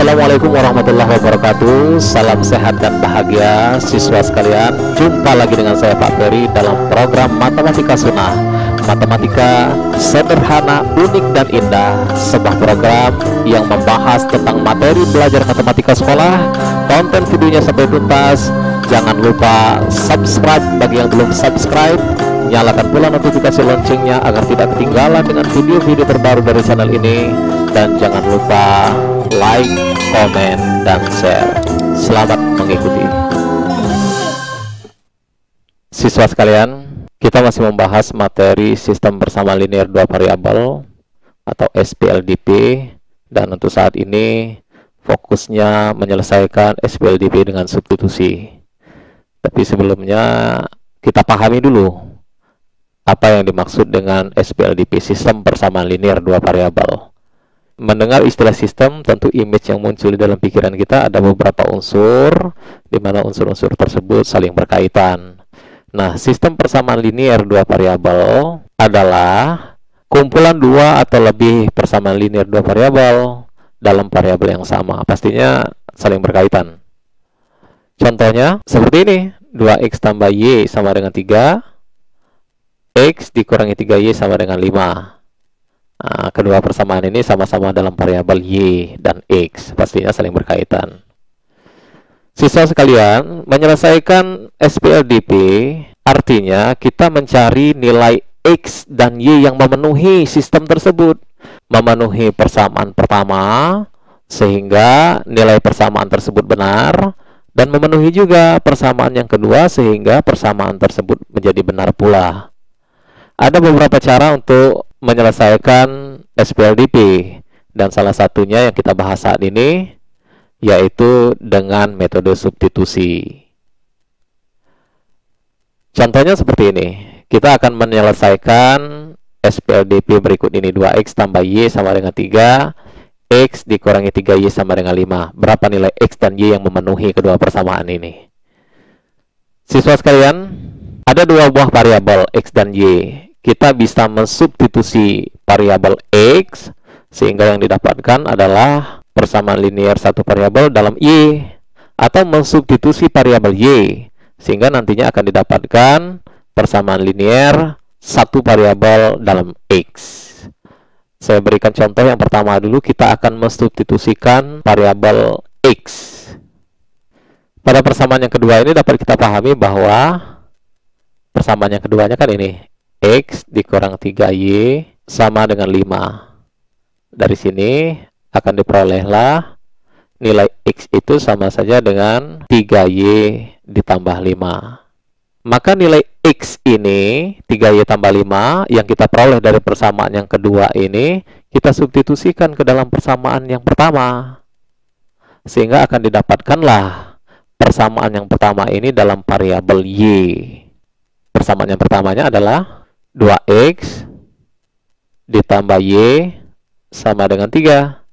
Assalamualaikum warahmatullahi wabarakatuh. Salam sehat dan bahagia siswa sekalian. Jumpa lagi dengan saya Pak Ferry dalam program Matematika Sunnah. Matematika sederhana, unik dan indah. Sebuah program yang membahas tentang materi belajar matematika sekolah. Tonton videonya sampai tuntas. Jangan lupa subscribe bagi yang belum subscribe. Nyalakan pula notifikasi loncengnya agar tidak ketinggalan dengan video-video terbaru dari channel ini. Dan jangan lupa like, komen, dan share. Selamat mengikuti. Siswa sekalian, kita masih membahas materi sistem bersama linear dua variabel atau SPLDP, dan untuk saat ini fokusnya menyelesaikan SPLDP dengan substitusi. Tapi sebelumnya kita pahami dulu apa yang dimaksud dengan SPLDP, sistem bersama linear dua variabel. Mendengar istilah sistem, tentu image yang muncul di dalam pikiran kita ada beberapa unsur, di mana unsur-unsur tersebut saling berkaitan. Nah, sistem persamaan linear dua variabel adalah kumpulan dua atau lebih persamaan linear dua variabel dalam variabel yang sama. Pastinya saling berkaitan. Contohnya seperti ini, 2x tambah y sama dengan 3, x dikurangi 3y sama dengan 5. Nah, kedua persamaan ini sama-sama dalam variabel y dan x, pastinya saling berkaitan. Siswa sekalian, menyelesaikan SPLDP artinya kita mencari nilai x dan y yang memenuhi sistem tersebut, memenuhi persamaan pertama sehingga nilai persamaan tersebut benar, dan memenuhi juga persamaan yang kedua sehingga persamaan tersebut menjadi benar pula. Ada beberapa cara untuk menyelesaikan SPLDP, dan salah satunya yang kita bahas saat ini yaitu dengan metode substitusi. Contohnya seperti ini. Kita akan menyelesaikan SPLDP berikut ini. 2x tambah y sama dengan 3, x dikurangi 3y sama dengan 5. Berapa nilai x dan y yang memenuhi kedua persamaan ini? Siswa sekalian, ada dua buah variabel x dan y. Kita bisa mensubstitusi variabel x sehingga yang didapatkan adalah persamaan linear satu variabel dalam y, atau mensubstitusi variabel y sehingga nantinya akan didapatkan persamaan linear satu variabel dalam x. Saya berikan contoh yang pertama dulu. Kita akan mensubstitusikan variabel x. Pada persamaan yang kedua ini dapat kita pahami bahwa persamaan yang keduanya kan ini, x dikurang 3y sama dengan 5. Dari sini akan diperolehlah nilai x itu sama saja dengan 3y ditambah 5. Maka nilai x ini, 3y tambah 5, yang kita peroleh dari persamaan yang kedua ini, kita substitusikan ke dalam persamaan yang pertama. Sehingga akan didapatkanlah persamaan yang pertama ini dalam variabel y. Persamaan yang pertamanya adalah 2x ditambah y sama dengan 3.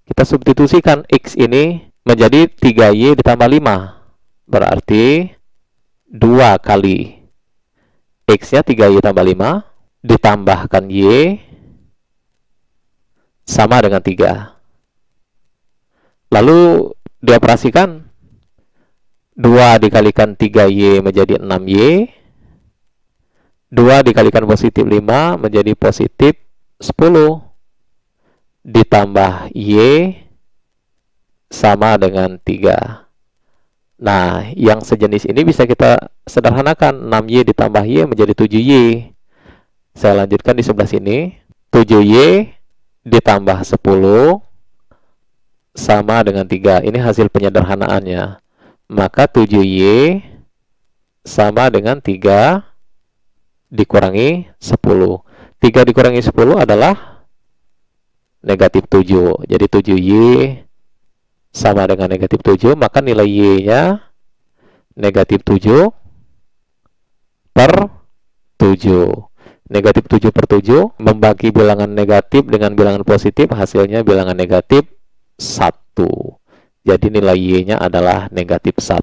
Kita substitusikan x ini menjadi 3y ditambah 5. Berarti 2 kali x-nya 3y tambah 5 ditambahkan y sama dengan 3. Lalu dioperasikan, 2 dikalikan 3y menjadi 6y, 2 dikalikan positif 5 menjadi positif 10, ditambah y sama dengan 3. Nah, yang sejenis ini bisa kita sederhanakan. 6y ditambah y menjadi 7y. Saya lanjutkan di sebelah sini. 7y ditambah 10 sama dengan 3. Ini hasil penyederhanaannya. Maka 7y sama dengan 3 dikurangi 10. 3 dikurangi 10 adalah negatif 7. Jadi 7y sama dengan negatif 7. Maka nilai y-nya negatif 7 per 7. Negatif 7 per 7 membagi bilangan negatif dengan bilangan positif, hasilnya bilangan negatif 1. Jadi nilai y-nya adalah negatif 1.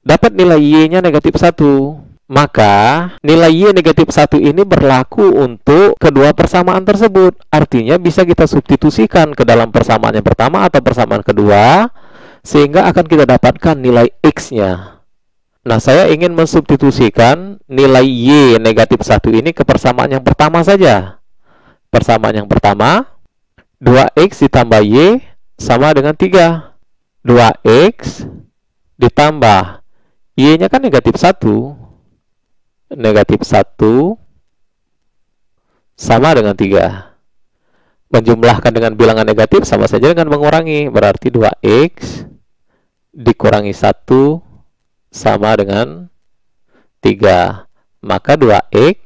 Dapat nilai y-nya negatif 1. Maka nilai Y negatif 1 ini berlaku untuk kedua persamaan tersebut. Artinya bisa kita substitusikan ke dalam persamaan yang pertama atau persamaan kedua, sehingga akan kita dapatkan nilai X-nya. Nah, saya ingin mensubstitusikan nilai Y negatif 1 ini ke persamaan yang pertama saja. Persamaan yang pertama, 2X ditambah Y sama dengan 3. 2X ditambah Y-nya kan negatif 1. Negatif 1 sama dengan 3. Menjumlahkan dengan bilangan negatif sama saja dengan mengurangi. Berarti 2X dikurangi 1 sama dengan 3. Maka 2X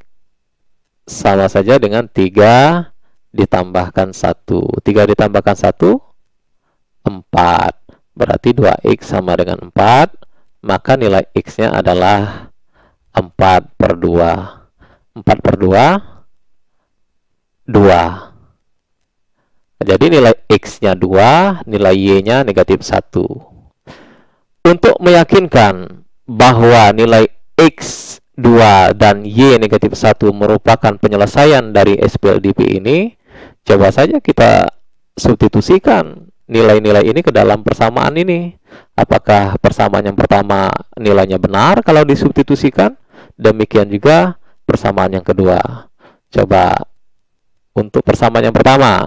sama saja dengan 3 ditambahkan 1. 3 ditambahkan 1, 4. Berarti 2X sama dengan 4. Maka nilai X-nya adalah 4/2. 4/2, 2. Jadi nilai X-nya 2, nilai Y-nya negatif 1. Untuk meyakinkan bahwa nilai X2 dan Y negatif 1 merupakan penyelesaian dari SPLDP ini, coba saja kita substitusikan nilai-nilai ini ke dalam persamaan ini. Apakah persamaan yang pertama nilainya benar kalau disubstitusikan? Demikian juga persamaan yang kedua. Coba untuk persamaan yang pertama,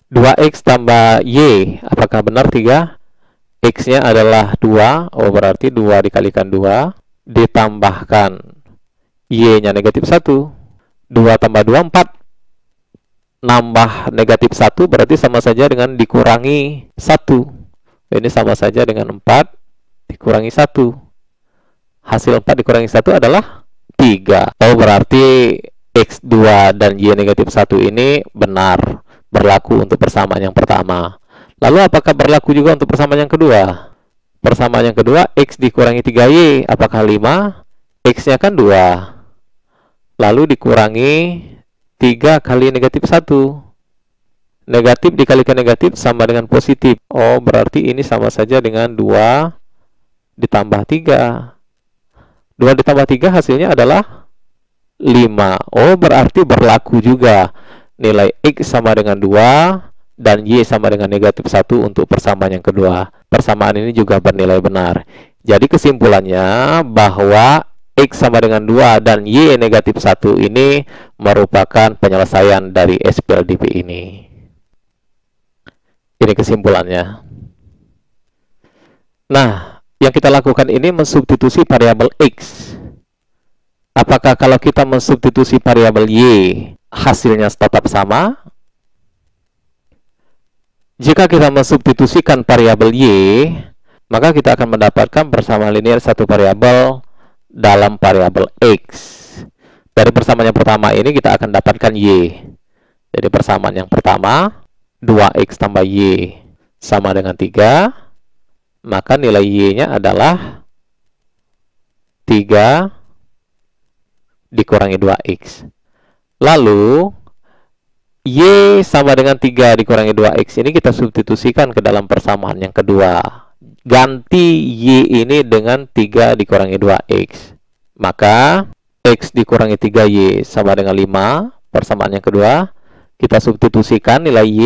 2X tambah Y, apakah benar 3? X-nya adalah 2, oh berarti 2 dikalikan 2, ditambahkan Y-nya negatif 1. 2 tambah 2, 4. Nambah negatif 1 berarti sama saja dengan dikurangi 1. Ini sama saja dengan 4 dikurangi 1. Hasil 4 dikurangi 1 adalah 3. Oh, berarti X2 dan Y negatif 1 ini benar, berlaku untuk persamaan yang pertama. Lalu apakah berlaku juga untuk persamaan yang kedua? Persamaan yang kedua, X dikurangi 3Y, apakah 5? X-nya kan 2. Lalu dikurangi 3 kali negatif 1. Negatif dikalikan negatif sama dengan positif. Oh, berarti ini sama saja dengan 2 ditambah 3. 2 ditambah 3 hasilnya adalah 5. Oh, berarti berlaku juga nilai X sama dengan 2 dan Y sama dengan negatif 1 untuk persamaan yang kedua. Persamaan ini juga bernilai benar. Jadi kesimpulannya bahwa X sama dengan 2 dan Y negatif 1 ini merupakan penyelesaian dari SPLDP ini. Ini kesimpulannya. Nah, yang kita lakukan ini mensubstitusi variabel X. Apakah kalau kita mensubstitusi variabel Y, hasilnya tetap sama? Jika kita mensubstitusikan variabel Y, maka kita akan mendapatkan persamaan linear satu variabel dalam variabel X. Dari persamaan yang pertama ini kita akan dapatkan Y. Jadi persamaan yang pertama, 2X tambah Y sama dengan 3. Maka nilai Y-nya adalah 3 dikurangi 2X. Lalu Y sama dengan 3 dikurangi 2X ini kita substitusikan ke dalam persamaan yang kedua. Ganti Y ini dengan 3 dikurangi 2X. Maka X dikurangi 3Y sama dengan 5. Persamaan yang kedua, kita substitusikan nilai Y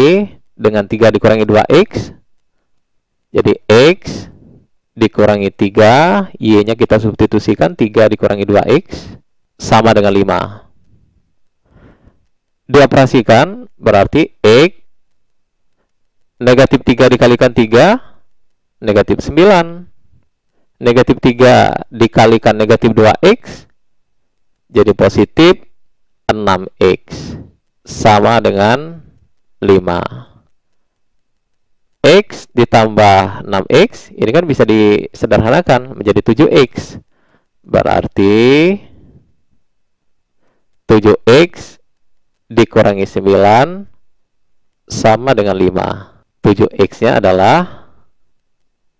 dengan 3 dikurangi 2X. Jadi X dikurangi 3, Y-nya kita substitusikan 3 dikurangi 2X sama dengan 5. Dioperasikan berarti X negatif 3 dikalikan 3, negatif 9. Negatif 3 dikalikan negatif 2X, jadi positif 6X sama dengan 5. X ditambah 6X, ini kan bisa disederhanakan menjadi 7X. Berarti 7X dikurangi 9 sama dengan 5. 7X-nya adalah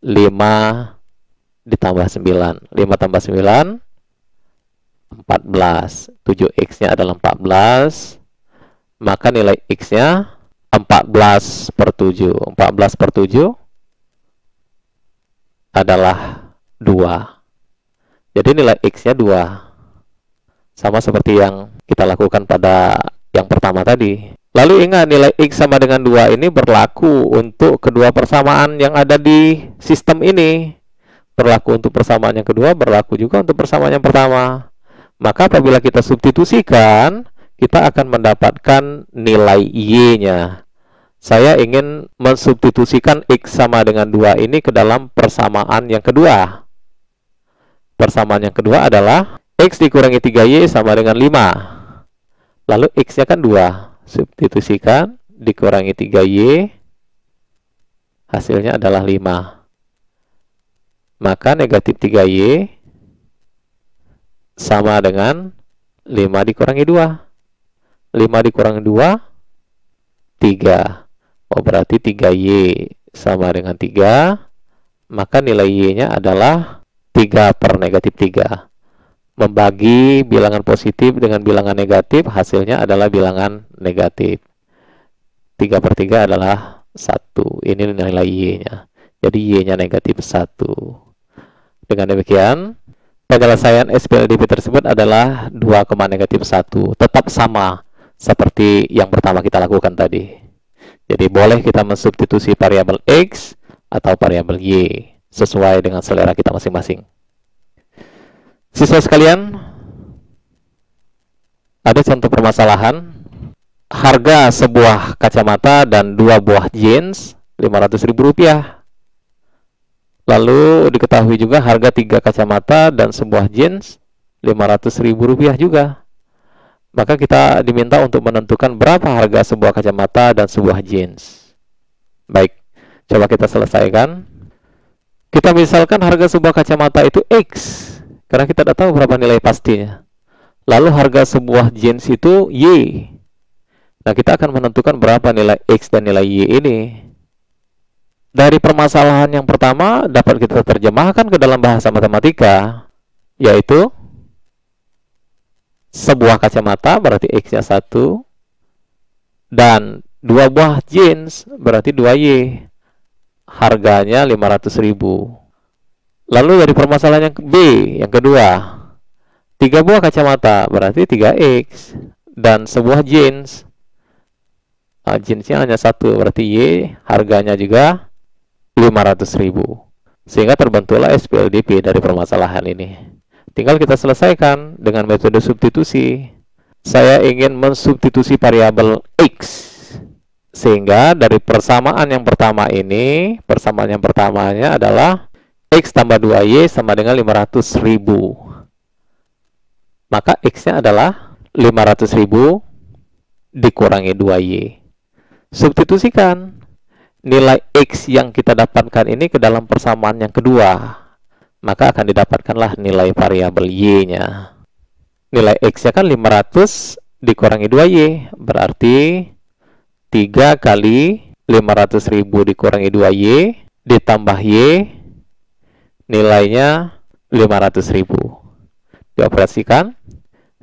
5 ditambah 9. 5 tambah 9, 14. 7X-nya adalah 14. Maka nilai X-nya 14/7. 14/7 adalah 2. Jadi nilai X-nya 2. Sama seperti yang kita lakukan pada yang pertama tadi. Lalu ingat, nilai X sama dengan 2 ini berlaku untuk kedua persamaan yang ada di sistem ini. Berlaku untuk persamaan yang kedua, berlaku juga untuk persamaan yang pertama. Maka apabila kita substitusikan, kita akan mendapatkan nilai Y-nya. Saya ingin mensubstitusikan X sama dengan 2 ini ke dalam persamaan yang kedua. Persamaan yang kedua adalah X dikurangi 3Y sama dengan 5. Lalu X-nya kan 2. Substitusikan, dikurangi 3Y, hasilnya adalah 5. Maka negatif 3Y sama dengan 5 dikurangi 2. 5 dikurangi 2, 3. Oh, berarti 3Y sama dengan 3. Maka nilai Y-nya adalah 3 per negatif 3. Membagi bilangan positif dengan bilangan negatif, hasilnya adalah bilangan negatif. 3 per 3 adalah 1. Ini nilai Y-nya. Jadi Y-nya negatif 1. Dengan demikian, penyelesaian SPLDP tersebut adalah 2, negatif 1. Tetap sama seperti yang pertama kita lakukan tadi. Jadi boleh kita mensubstitusi variabel X atau variabel Y sesuai dengan selera kita masing-masing. Siswa sekalian, ada contoh permasalahan. Harga sebuah kacamata dan 2 buah jeans Rp500.000. Lalu diketahui juga harga 3 kacamata dan sebuah jeans Rp500.000 juga. Maka kita diminta untuk menentukan berapa harga sebuah kacamata dan sebuah jeans. Baik, coba kita selesaikan. Kita misalkan harga sebuah kacamata itu X, karena kita tidak tahu berapa nilai pastinya. Lalu harga sebuah jeans itu Y. Nah, kita akan menentukan berapa nilai X dan nilai Y ini. Dari permasalahan yang pertama dapat kita terjemahkan ke dalam bahasa matematika, yaitu sebuah kacamata berarti X-nya 1, dan 2 buah jeans berarti 2Y. Harganya Rp500.000. Lalu dari permasalahan yang B, yang kedua, 3 buah kacamata berarti 3X, dan sebuah jeans, jeansnya hanya 1 berarti Y, harganya juga Rp500.000. Sehingga terbentuklah SPLDP dari permasalahan ini. Tinggal kita selesaikan dengan metode substitusi. Saya ingin mensubstitusi variabel X, sehingga dari persamaan yang pertama ini, persamaan yang pertamanya adalah X tambah 2Y sama dengan 500.000. Maka X-nya adalah 500.000 dikurangi 2Y. Substitusikan nilai X yang kita dapatkan ini ke dalam persamaan yang kedua. Maka akan didapatkanlah nilai variabel Y-nya. Nilai X-nya kan 500 dikurangi 2Y. Berarti 3 kali 500.000 dikurangi 2Y ditambah Y, nilainya 500.000. Dioperasikan,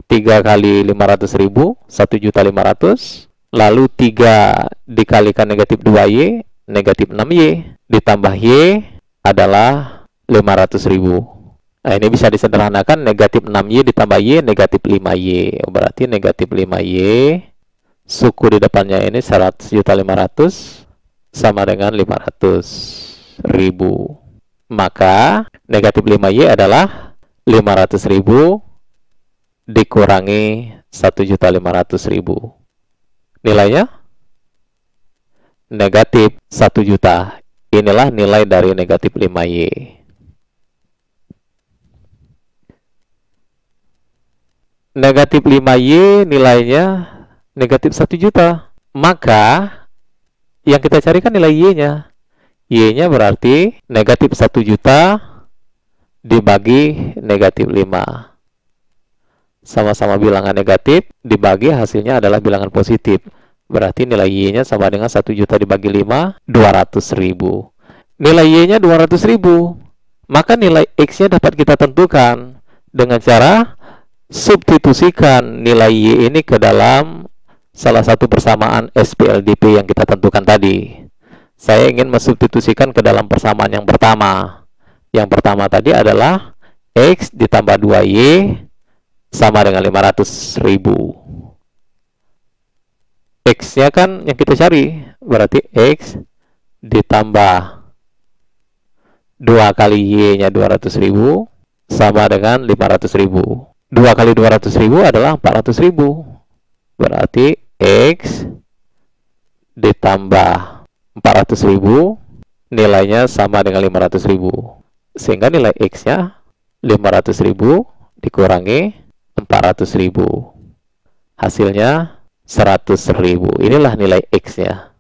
3 kali 500.000 1.500.000, lalu 3 dikalikan negatif 2Y, negatif 6Y, ditambah Y adalah 500.000. Nah, ini bisa disederhanakan, negatif 6Y ditambah Y, negatif 5Y. Berarti negatif 5Y, suku di depannya ini 100.500.000 sama dengan 500.000. Maka negatif 5Y adalah 500.000 dikurangi 1.500.000. Nilainya negatif 1 juta. Inilah nilai dari negatif 5Y. Negatif 5Y nilainya negatif 1 juta. Maka yang kita carikan nilai Y-nya. Y-nya berarti negatif 1 juta dibagi negatif 5. Sama-sama bilangan negatif, dibagi hasilnya adalah bilangan positif. Berarti nilai Y-nya sama dengan 1 juta dibagi 5, 200.000. Nilai Y-nya 200.000. Maka nilai X-nya dapat kita tentukan dengan cara substitusikan nilai Y ini ke dalam salah satu persamaan SPLDP yang kita tentukan tadi. Saya ingin mensubstitusikan ke dalam persamaan yang pertama. Yang pertama tadi adalah X ditambah 2Y sama dengan 500.000. X-nya kan yang kita cari, berarti X ditambah 2 kali Y-nya 200.000 sama dengan 500.000. 2 kali 200.000 adalah 400.000. Berarti X ditambah 400.000 nilainya sama dengan 500.000. Sehingga nilai X-nya 500.000 dikurangi 400.000. Hasilnya 100.000. Inilah nilai X-nya.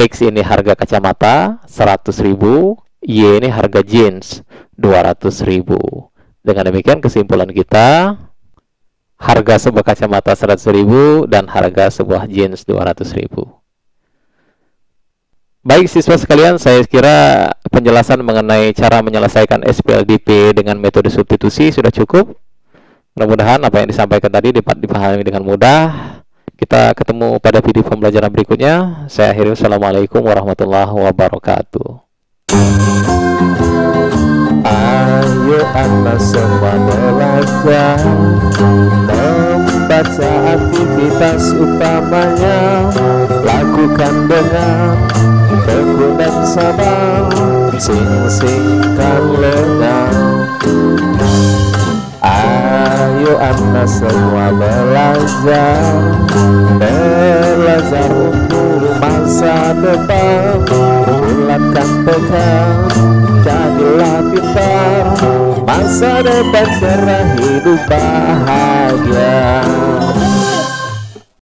X ini harga kacamata 100.000, Y ini harga jeans 200.000. Dengan demikian kesimpulan kita, harga sebuah kacamata 100.000 dan harga sebuah jeans 200.000. Baik siswa sekalian, saya kira penjelasan mengenai cara menyelesaikan SPLDP dengan metode substitusi sudah cukup. Mudah-mudahan apa yang disampaikan tadi dapat dipahami dengan mudah. Kita ketemu pada video pembelajaran berikutnya. Saya akhiri. Wassalamualaikum warahmatullahi wabarakatuh. Ayo anak semua belajar membaca aktivitas utamanya, lakukan dengan tekun dan sabar, sing-singkan lengan. Ayo anak semua belajar untuk masa depan, bulatkan tekad, jadilah pintar, masa depan cerah, hidup bahagia.